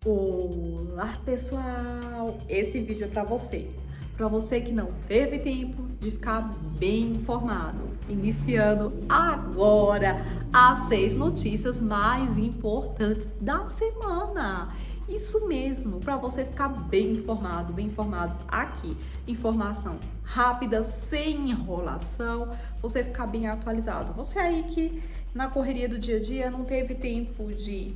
Olá pessoal, esse vídeo é para você que não teve tempo de ficar bem informado, iniciando agora as 6 notícias mais importantes da semana. Isso mesmo, para você ficar bem informado aqui. Informação rápida, sem enrolação, você ficar bem atualizado. Você aí que na correria do dia a dia não teve tempo de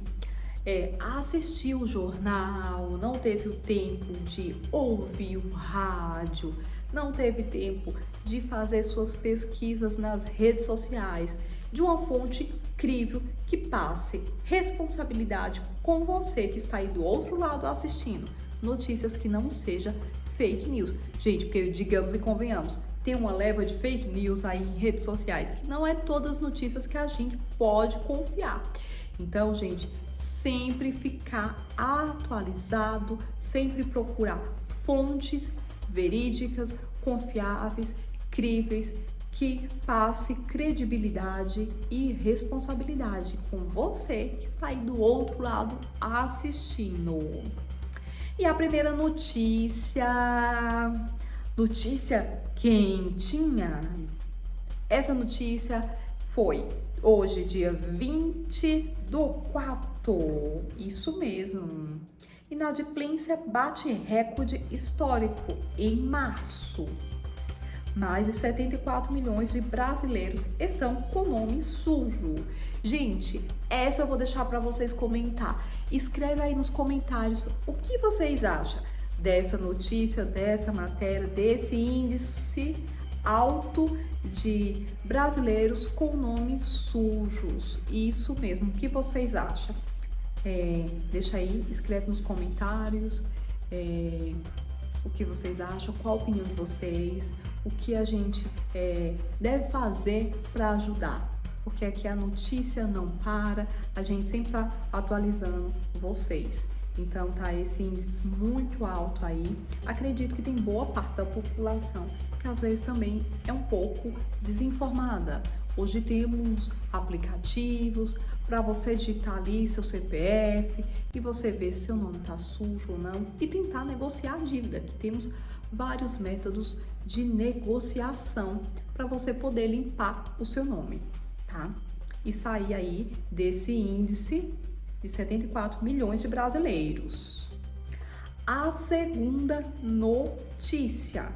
assistir o jornal, não teve o tempo de ouvir o rádio, não teve tempo de fazer suas pesquisas nas redes sociais, de uma fonte crível que passe responsabilidade com você que está aí do outro lado assistindo. Notícias que não seja fake news. Gente, porque digamos e convenhamos, tem uma leva de fake news aí em redes sociais, que não é todas as notícias que a gente pode confiar. Então, gente, sempre ficar atualizado, sempre procurar fontes verídicas, confiáveis, críveis, que passe credibilidade e responsabilidade com você que está aí do outro lado assistindo. E a primeira notícia quentinha. Essa notícia foi hoje, dia 20/4. Isso mesmo. Inadimplência bate recorde histórico em março. Mais de 74 milhões de brasileiros estão com nome sujo. Gente, essa eu vou deixar para vocês comentar. Escreve aí nos comentários o que vocês acham dessa notícia, dessa matéria, desse índice alto de brasileiros com nomes sujos. Isso mesmo, o que vocês acham? Deixa aí, escreve nos comentários o que vocês acham, qual a opinião de vocês, o que a gente deve fazer para ajudar. Porque aqui a notícia não para, a gente sempre está atualizando vocês. Então tá esse índice muito alto aí. Acredito que tem boa parte da população que às vezes também é um pouco desinformada. Hoje temos aplicativos para você digitar ali seu CPF e você ver se seu nome tá sujo ou não e tentar negociar a dívida, que temos vários métodos de negociação para você poder limpar o seu nome, tá? E sair aí desse índice de 74 milhões de brasileiros. A segunda notícia.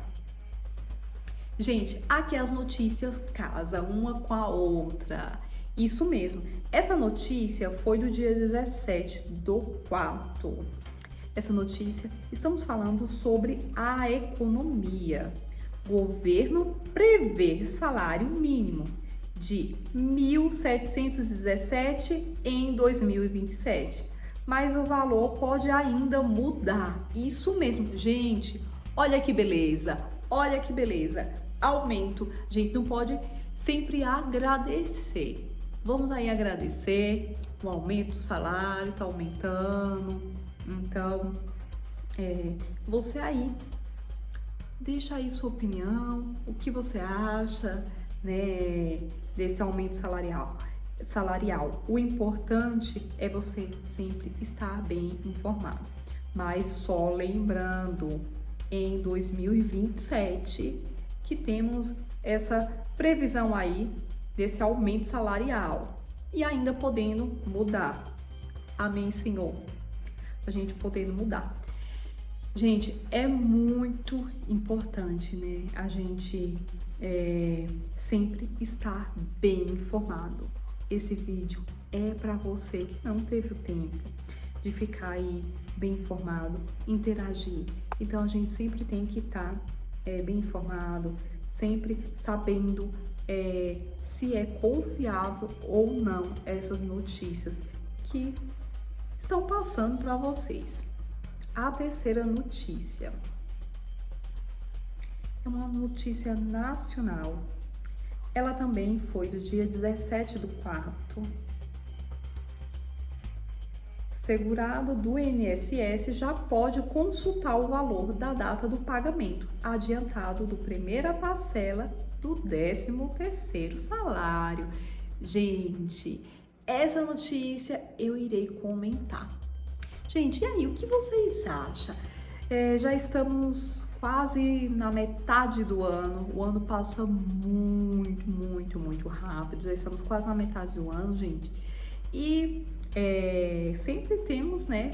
Gente, aqui as notícias casam uma com a outra. Isso mesmo. Essa notícia foi do dia 17/4. Essa notícia, estamos falando sobre a economia. Governo prevê salário mínimo de 1.717 em 2027, mas o valor pode ainda mudar. Isso mesmo, gente. Olha que beleza, olha que beleza. Aumento, a gente não pode sempre agradecer. Vamos aí agradecer o aumento do salário, tá aumentando. Então, você aí, deixa aí sua opinião, o que você acha, né, desse aumento salarial. O importante é você sempre estar bem informado. Mas só lembrando, em 2027, que temos essa previsão aí desse aumento salarial e ainda podendo mudar. Amém, Senhor? A gente podendo mudar. Gente, é muito importante, né? A gente sempre estar bem informado. Esse vídeo é para você que não teve o tempo de ficar aí bem informado, interagir. Então, a gente sempre tem que estar bem informado, sempre sabendo se é confiável ou não essas notícias que estão passando para vocês. A terceira notícia é uma notícia nacional. Ela também foi do dia 17/4. Segurado do INSS já pode consultar o valor da data do pagamento adiantado do primeira parcela do 13º salário. Gente, essa notícia eu irei comentar. Gente, e aí, o que vocês acham? Já estamos quase na metade do ano, o ano passa muito, muito, muito rápido, já estamos quase na metade do ano, gente. E sempre temos, né,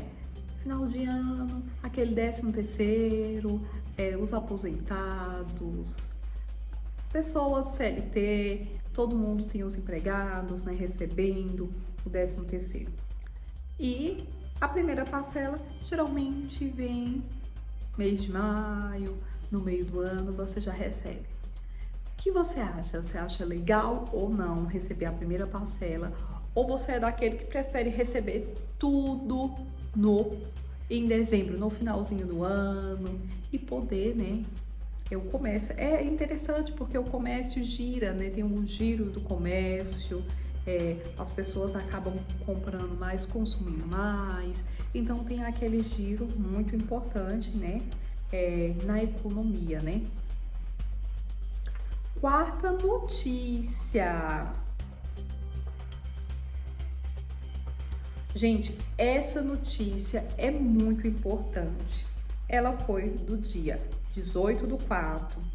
final de ano, aquele 13º, os aposentados, pessoas CLT, todo mundo tem os empregados, né, recebendo o 13º. E a primeira parcela geralmente vem mês de maio, no meio do ano você já recebe. O que você acha? Você acha legal ou não receber a primeira parcela? Ou você é daquele que prefere receber tudo em dezembro, no finalzinho do ano e poder, né? O comércio é interessante porque o comércio gira, né? Tem um giro do comércio. As pessoas acabam comprando mais, consumindo mais, então tem aquele giro muito importante, né, na economia, né? Quarta notícia. Gente, essa notícia é muito importante. Ela foi do dia 18/4.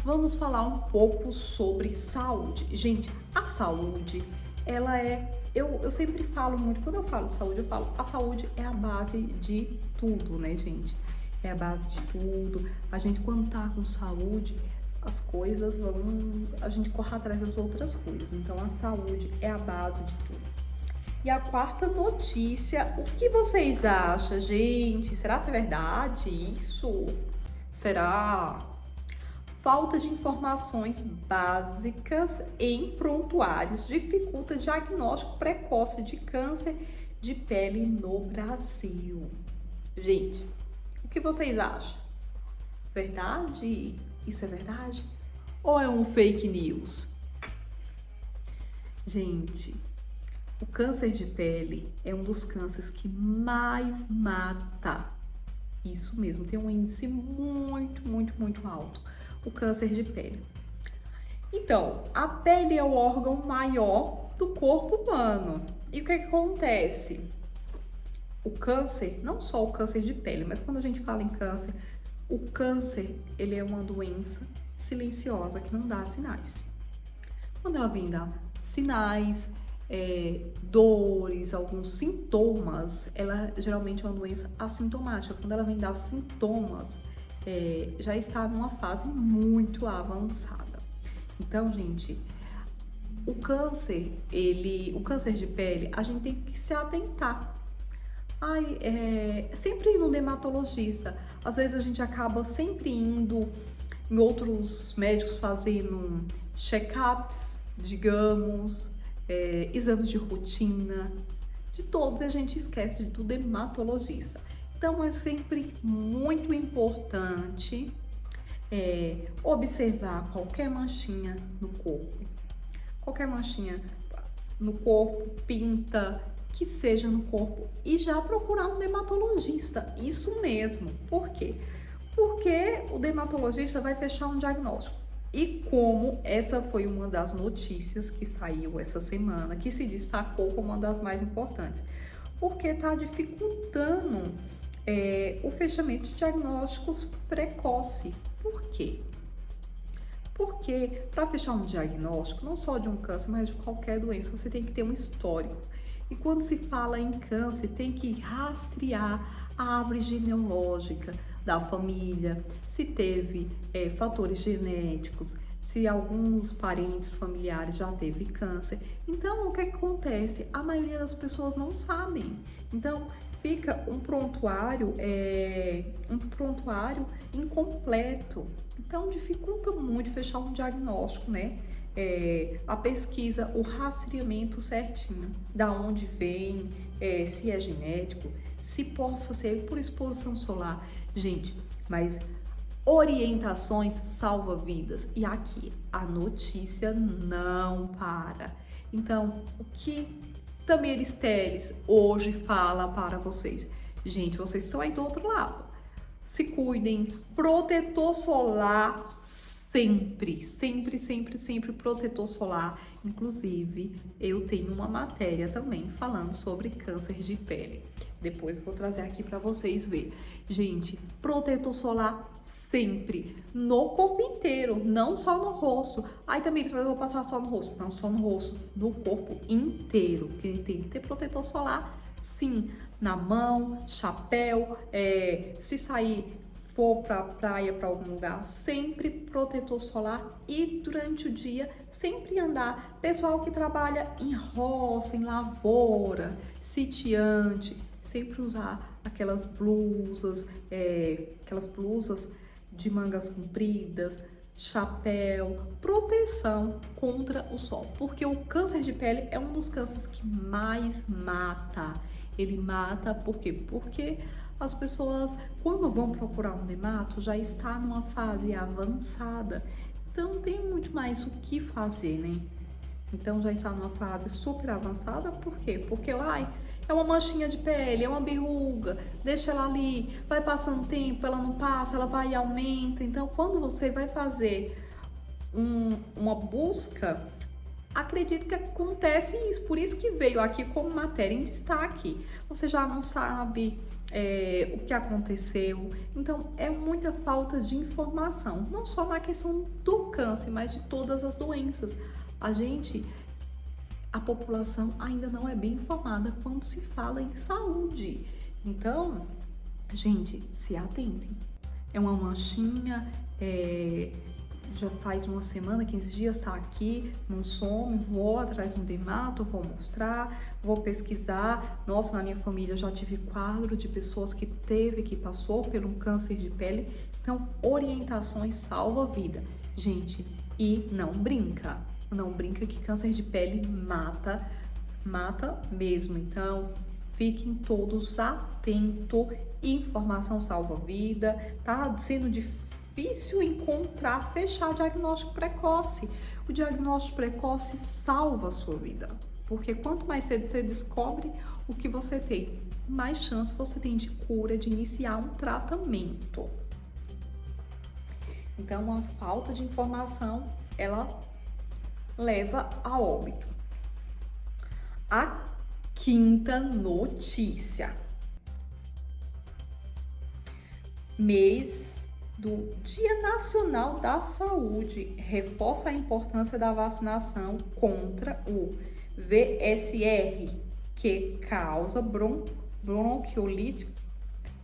Vamos falar um pouco sobre saúde. Gente, a saúde, ela eu sempre falo muito, quando eu falo de saúde, eu falo, a saúde é a base de tudo, né, gente? É a base de tudo. A gente, quando tá com saúde, as coisas a gente corre atrás das outras coisas. Então, a saúde é a base de tudo. E a quarta notícia, o que vocês acham, gente? Será que é verdade isso? Será? Falta de informações básicas em prontuários dificulta diagnóstico precoce de câncer de pele no Brasil. Gente, o que vocês acham? Verdade? Isso é verdade? Ou é um fake news? Gente, o câncer de pele é um dos cânceres que mais mata. Isso mesmo, tem um índice muito, muito, muito alto. O câncer de pele. Então, a pele é o órgão maior do corpo humano. E o que acontece? O câncer, não só o câncer de pele, mas quando a gente fala em câncer, o câncer, ele é uma doença silenciosa que não dá sinais. Quando ela vem dar sinais, dores, alguns sintomas, ela geralmente é uma doença assintomática. Quando ela vem dar sintomas, já está numa fase muito avançada. Então, gente, o câncer de pele, a gente tem que se atentar. Sempre ir no dermatologista. Às vezes a gente acaba sempre indo em outros médicos fazendo check-ups, digamos, exames de rotina, de todos, e a gente esquece do dermatologista. Então, é sempre muito importante observar qualquer manchinha no corpo. Qualquer manchinha no corpo, pinta, que seja no corpo, e já procurar um dermatologista. Isso mesmo. Por quê? Porque o dermatologista vai fechar um diagnóstico. E como essa foi uma das notícias que saiu essa semana, que se destacou como uma das mais importantes, porque está dificultando o fechamento de diagnósticos precoce. Por quê? Porque para fechar um diagnóstico, não só de um câncer, mas de qualquer doença, você tem que ter um histórico. E quando se fala em câncer, tem que rastrear a árvore genealógica da família, se teve fatores genéticos, se alguns parentes familiares já teve câncer. Então, o que acontece? A maioria das pessoas não sabem. Então, fica um prontuário incompleto. Então, dificulta muito fechar um diagnóstico, né? A pesquisa, o rastreamento certinho, da onde vem, se é genético, se possa ser por exposição solar. Gente, mas orientações salva vidas. E aqui, a notícia não para. Então, o que Tamires Telles hoje fala para vocês? Gente, vocês estão aí do outro lado. Se cuidem, protetor solar sempre, sempre, sempre, sempre protetor solar. Inclusive, eu tenho uma matéria também falando sobre câncer de pele. Depois eu vou trazer aqui para vocês ver. Gente, protetor solar sempre, no corpo inteiro, não só no rosto. Aí também eu vou passar só no rosto, não só no rosto, no corpo inteiro. Porque tem que ter protetor solar, sim, na mão, chapéu, se sair for para praia, para algum lugar, sempre protetor solar e durante o dia sempre andar. Pessoal que trabalha em roça, em lavoura, sitiante, sempre usar aquelas blusas de mangas compridas, chapéu, proteção contra o sol, porque o câncer de pele é um dos cânceres que mais mata. Ele mata por quê? Porque as pessoas, quando vão procurar um dermato, já está numa fase avançada, então não tem muito mais o que fazer, né? Então já está numa fase super avançada, por quê? Porque, é uma manchinha de pele, é uma verruga, deixa ela ali, vai passando tempo, ela não passa, ela vai e aumenta. Então, quando você vai fazer uma busca, acredito que acontece isso, por isso que veio aqui como matéria em destaque. Você já não sabe o que aconteceu, então é muita falta de informação, não só na questão do câncer, mas de todas as doenças. A população ainda não é bem informada quando se fala em saúde. Então, gente, se atentem. É uma manchinha, já faz uma semana, 15 dias, tá aqui, não some, vou atrás de um dermato, vou mostrar, vou pesquisar. Nossa, na minha família eu já tive quadro de pessoas que passou por um câncer de pele. Então, orientações salva a vida. Gente, e não brinca que câncer de pele mata mesmo. Então, fiquem todos atentos, informação salva vida. Tá sendo difícil fechar diagnóstico precoce. O diagnóstico precoce salva a sua vida, porque quanto mais cedo você descobre o que você tem, mais chance você tem de cura, de iniciar um tratamento. Então, a falta de informação, ela leva a óbito. A quinta notícia. Mês do Dia Nacional da Saúde reforça a importância da vacinação contra o VSR, que causa bronquiolite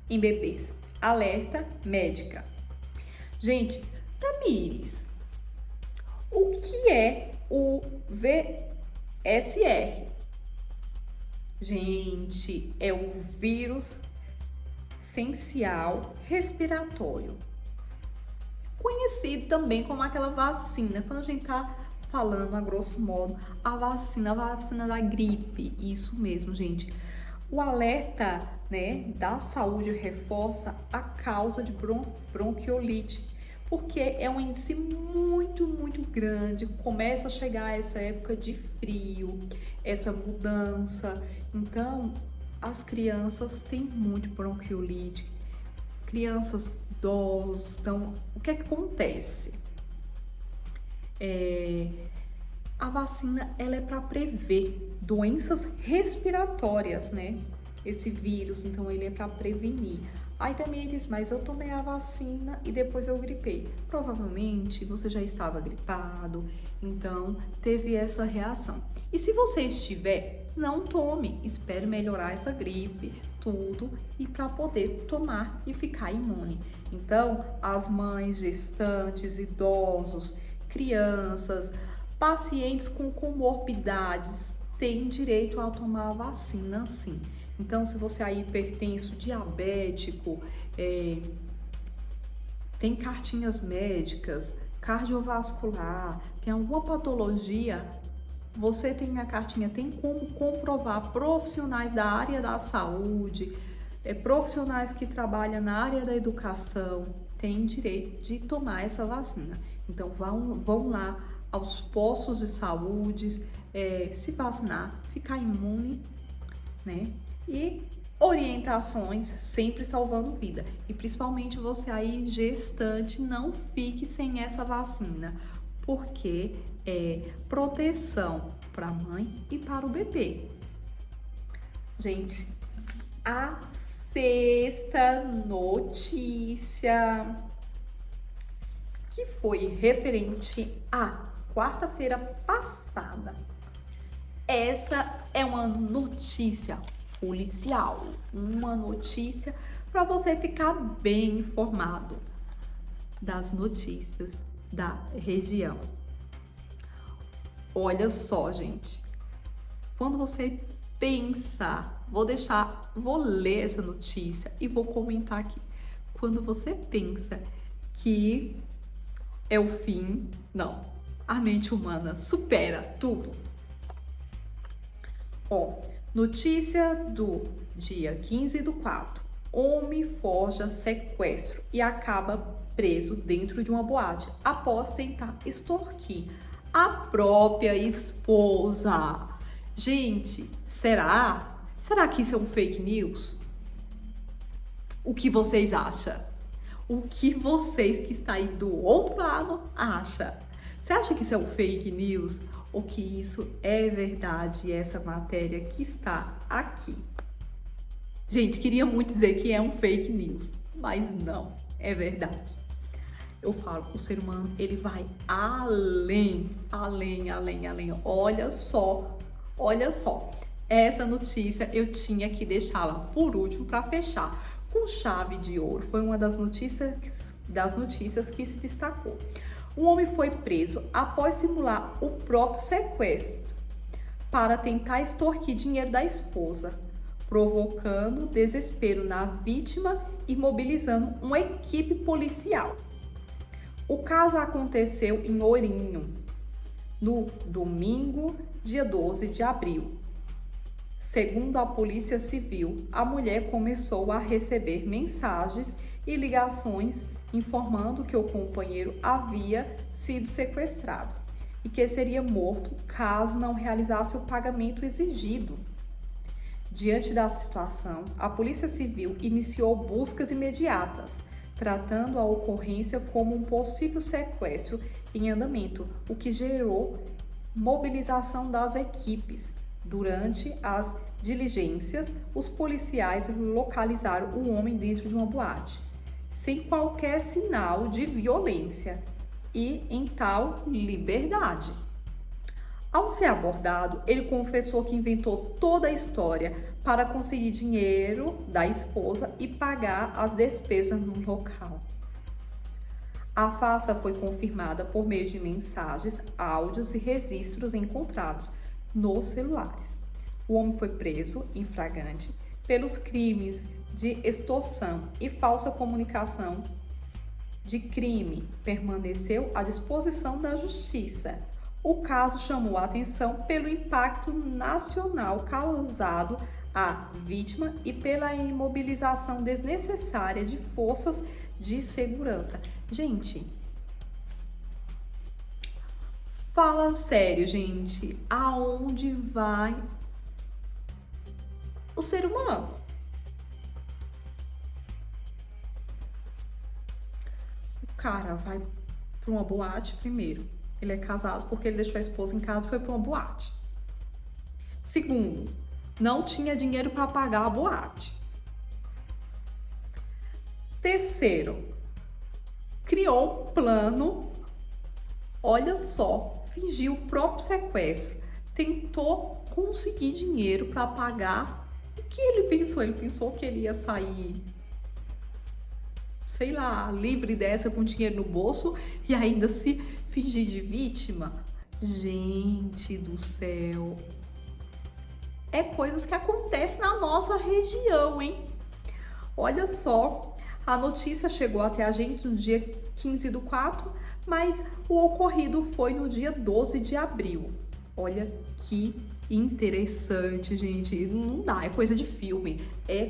em bebês. Alerta médica. Gente, Tamires, o que é o VSR? Gente, é o vírus sincicial respiratório, conhecido também como aquela vacina, quando a gente tá falando a grosso modo, a vacina da gripe. Isso mesmo, gente. O alerta, da saúde reforça a causa de bronquiolite, porque é um índice muito, muito grande. Começa a chegar essa época de frio, essa mudança. Então, as crianças têm muito bronquiolite, crianças, idosos. Então, o que acontece? A vacina, ela é para prever doenças respiratórias, Esse vírus, então, ele é para prevenir. Aí também diz, mas eu tomei a vacina e depois eu gripei. Provavelmente você já estava gripado, então teve essa reação. E se você estiver, não tome, espere melhorar essa gripe, tudo, e para poder tomar e ficar imune. Então, as mães, gestantes, idosos, crianças, pacientes com comorbidades têm direito a tomar a vacina, sim. Então, se você é hipertenso, diabético, tem cartinhas médicas, cardiovascular, tem alguma patologia, você tem a cartinha, tem como comprovar. Profissionais da área da saúde, profissionais que trabalham na área da educação, têm direito de tomar essa vacina. Então, vão lá aos postos de saúde, se vacinar, ficar imune, E Orientações sempre salvando vida. E principalmente você aí gestante, não fique sem essa vacina, porque é proteção para a mãe e para o bebê. Gente, a sexta notícia, que foi referente à quarta-feira passada. Essa é uma notícia policial, uma notícia para você ficar bem informado das notícias da região. Olha só, gente, quando você pensa, vou ler essa notícia e vou comentar aqui. Quando você pensa que é o fim, não, a mente humana supera tudo. Notícia do dia 15/4. Homem forja sequestro e acaba preso dentro de uma boate após tentar extorquir a própria esposa. Gente, será? Será que isso é um fake news? O que vocês acham? O que vocês que estão aí do outro lado acham? Você acha que isso é um fake news? Ou que isso é verdade, essa matéria que está aqui? Gente, queria muito dizer que é um fake news, mas não, é verdade. Eu falo, o ser humano, ele vai além. Olha só. Essa notícia eu tinha que deixá-la por último para fechar com chave de ouro. Foi uma das notícias que se destacou. Um homem foi preso após simular o próprio sequestro para tentar extorquir dinheiro da esposa, provocando desespero na vítima e mobilizando uma equipe policial. O caso aconteceu em Ourinho, no domingo, dia 12 de abril. Segundo a Polícia Civil, a mulher começou a receber mensagens e ligações informando que o companheiro havia sido sequestrado e que seria morto caso não realizasse o pagamento exigido. Diante da situação, a Polícia Civil iniciou buscas imediatas, tratando a ocorrência como um possível sequestro em andamento, o que gerou mobilização das equipes. Durante as diligências, os policiais localizaram o homem dentro de uma boate, sem qualquer sinal de violência e em tal liberdade. Ao ser abordado, ele confessou que inventou toda a história para conseguir dinheiro da esposa e pagar as despesas no local. A farsa foi confirmada por meio de mensagens, áudios e registros encontrados nos celulares. O homem foi preso em flagrante pelos crimes de extorsão e falsa comunicação de crime. Permaneceu à disposição da Justiça. O caso chamou a atenção pelo impacto nacional causado à vítima e pela imobilização desnecessária de forças de segurança. Gente, fala sério, gente. Aonde vai o ser humano? O cara vai para uma boate primeiro. Ele é casado porque ele deixou a esposa em casa e foi para uma boate. Segundo, não tinha dinheiro para pagar a boate. Terceiro, criou um plano, olha só, fingiu o próprio sequestro, tentou conseguir dinheiro para pagar. O que ele pensou? Ele pensou que ele ia sair, sei lá, livre dessa, com dinheiro no bolso e ainda se fingir de vítima? Gente do céu, é coisas que acontecem na nossa região, hein? Olha só, a notícia chegou até a gente no dia 15/4, mas o ocorrido foi no dia 12 de abril. Olha que interessante, gente. Não dá, é coisa de filme. Eu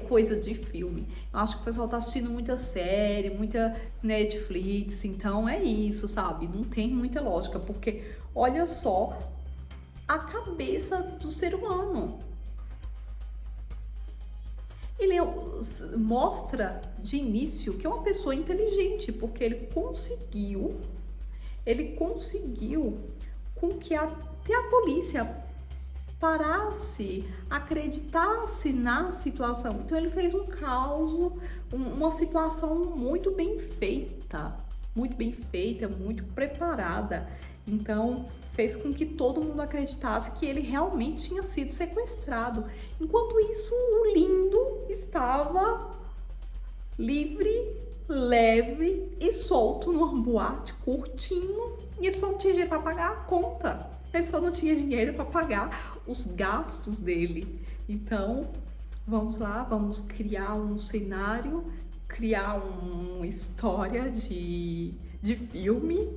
acho que o pessoal tá assistindo muita série, muita Netflix, então é isso, sabe? Não tem muita lógica, porque olha só a cabeça do ser humano. mostra de início que é uma pessoa inteligente, porque ele conseguiu com que até a polícia parasse, acreditasse na situação. Então ele fez um caos, uma situação muito bem feita, muito preparada. Então fez com que todo mundo acreditasse que ele realmente tinha sido sequestrado. Enquanto isso, o lindo estava livre, leve e solto numa boate, curtindo, e ele só não tinha dinheiro para pagar a conta. Ele só não tinha dinheiro para pagar os gastos dele. Então, vamos lá, vamos criar um cenário, criar uma história de filme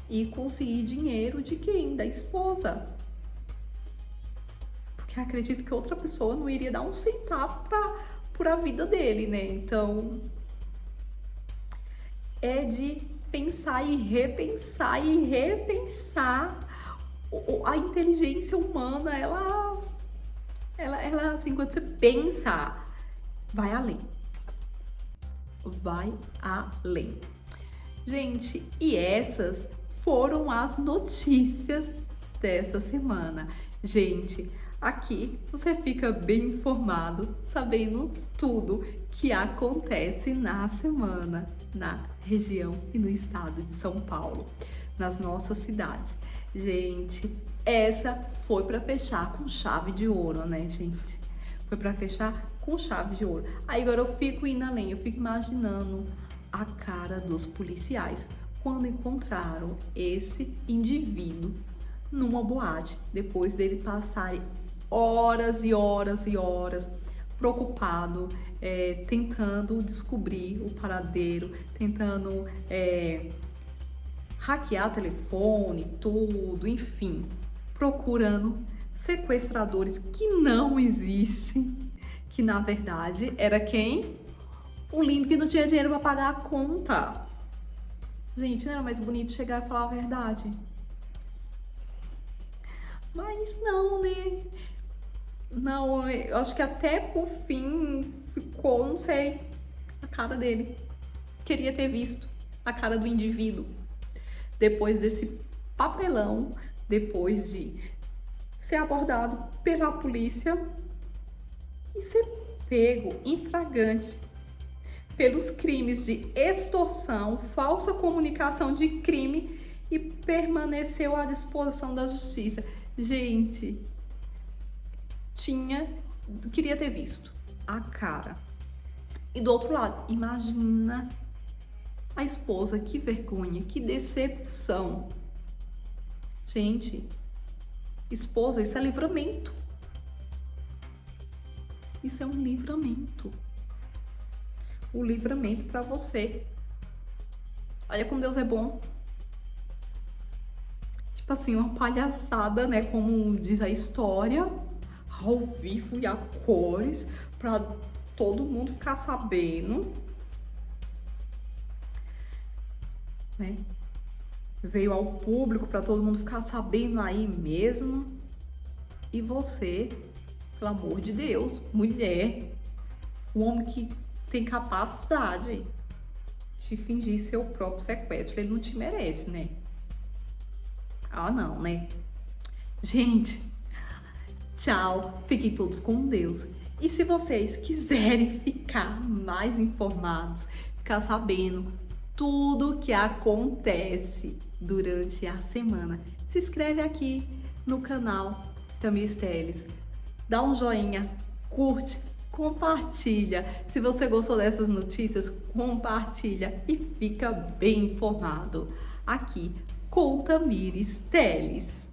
e conseguir dinheiro de quem? Da esposa. Porque acredito que outra pessoa não iria dar um centavo por a vida dele, né? Então, é de pensar e repensar a inteligência humana, ela assim, quando você pensa, vai além. Vai além. Gente, e essas foram as notícias dessa semana. Gente, aqui você fica bem informado, sabendo tudo que acontece na semana, na região e no estado de São Paulo, nas nossas cidades. Gente, essa foi para fechar com chave de ouro, né, gente? Foi para fechar com chave de ouro. Aí agora eu fico indo além, eu fico imaginando a cara dos policiais quando encontraram esse indivíduo numa boate, depois dele passar horas e horas e horas preocupado, tentando descobrir o paradeiro, tentando hackear telefone, tudo, enfim, procurando sequestradores que não existem, que na verdade era quem? O lindo que não tinha dinheiro para pagar a conta. Gente, não era mais bonito chegar e falar a verdade? Mas não, né? Não, eu acho que até por fim ficou, não sei, a cara dele. Queria ter visto a cara do indivíduo. Depois desse papelão, depois de ser abordado pela polícia e ser pego em flagrante pelos crimes de extorsão, falsa comunicação de crime e permaneceu à disposição da justiça. Gente, queria ter visto a cara. E do outro lado, imagina a esposa, que vergonha, que decepção. Gente, esposa, isso é livramento. Isso é um livramento. O livramento para você. Olha como Deus é bom. Tipo assim, uma palhaçada, né? Como diz a história, ao vivo e a cores, para todo mundo ficar sabendo, né? Veio ao público para todo mundo ficar sabendo aí mesmo. E você, pelo amor de Deus, mulher, um homem que tem capacidade de fingir ser o próprio sequestro, ele não te merece, né? Ah, não, né? Gente, tchau, fiquem todos com Deus. E se vocês quiserem ficar mais informados, ficar sabendo tudo que acontece durante a semana, se inscreve aqui no canal Tamires Teles, dá um joinha, curte, compartilha. Se você gostou dessas notícias, compartilha e fica bem informado aqui com Tamires Teles.